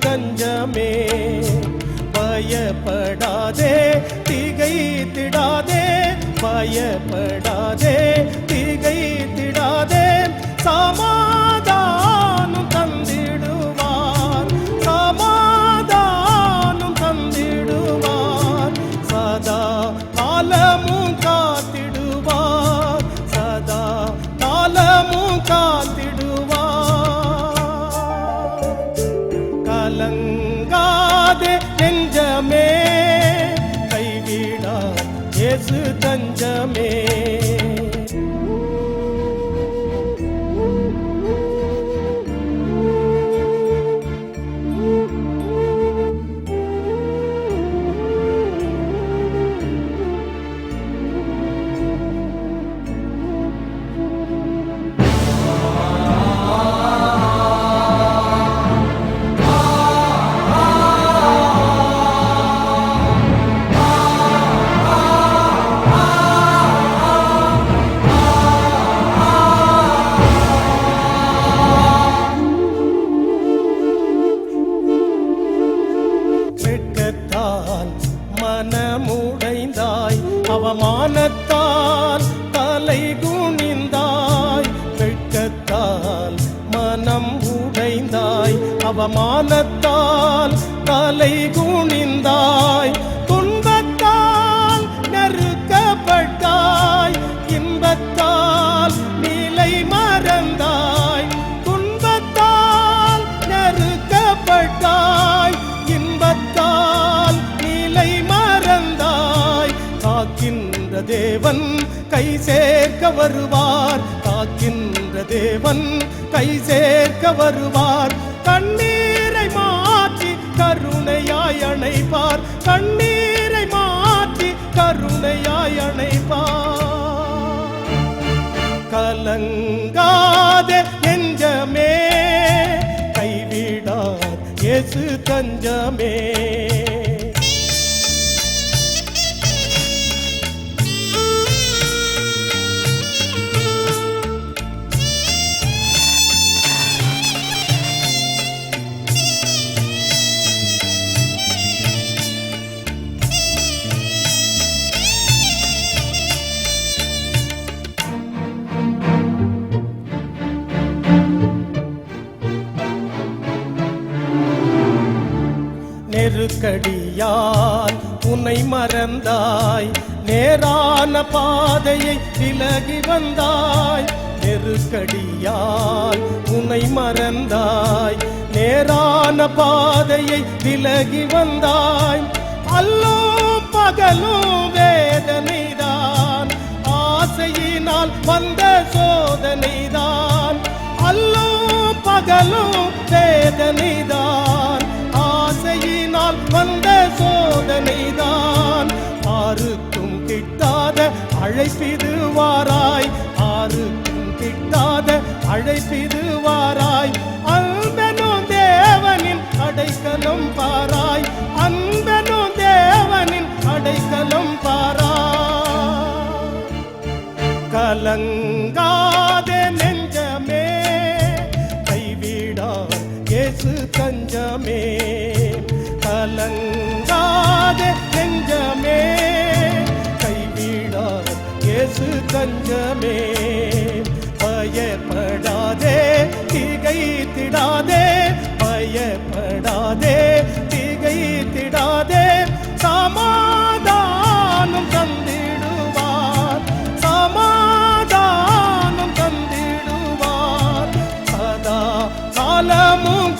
தஞ்சமே. பயப்படாதே திகைத்திடாதே, பயப்படாதே திகைத்திடாதே, சமாதானம் தந்திடுவார், சமாதானம் தந்திடுவார். சதா காலமும் காத்திடுவார், சதா காலமும் காத்திடுவார். கலங்காதே நெஞ்சமே, கைவிடார் இயேசு தஞ்சமே. மனமுடைந்தாய், அவமானத்தால் தலை குனிந்தாய், வெட்கத்தால் மனம் உடைந்தாய், அவமானத்தால் தலை குனிந்தாய், துன்பத்தால் நெருக்கப்பட்டாய், இன்பத்தால் நிலை மறந்தாய், துன்பத்தால் நெருக்கப்பட்டாய், இன்பத்தால் நிலை மறந்தாய். காக்கின்ற தேவன் கை சேர்க்க வருவார், காக்கின்ற தேவன் கை சேர்க்க வருவார். கண்ணீரை மாற்றி கருணையாய் அணைப்பார், கண்ணீரை மாற்றி கருணையாய் அணைப்பார். கலங்காதே நெஞ்சமே, கைவிடார் இயேசு தஞ்சமே. நெருக்கடியால் உன்னை மறந்தாய், நேரான பாதையை விலகி வந்தாய். நெருக்கடியால் உன்னை மறந்தாய், நேரான பாதையை விலகி வந்தாய். அல்லும் பகலும் வேதனைதான், ஆசையினால் வந்த சோதனைதான். அல்லும் பகலும் வேதனைதான், ஆசையினால் வந்த சோதனைதான். ஆருக்கும் கிட்டாத அழைப்பிடுவாராய், ஆருக்கும் கிட்டாத அழைப்பிடுவாராய். அன்பெனும் தேவனின் அடைக்கலம் பாராய், அன்பெனும் தேவனின் அடைக்கலம் பாராய். கலங்காதே நெஞ்சமே, கைவிடார் இயேசு தஞ்சமே. கலங்காதே நெஞ்சமே, கைவிடார் இயேசு தஞ்சமே. பயப்படாதே திகைத்திடாதே, பயப்படாதே திகைத்திடாதே, சமாதானம் தந்திடுவார், சமாதானம் தந்திடுவார். சதா காலமும்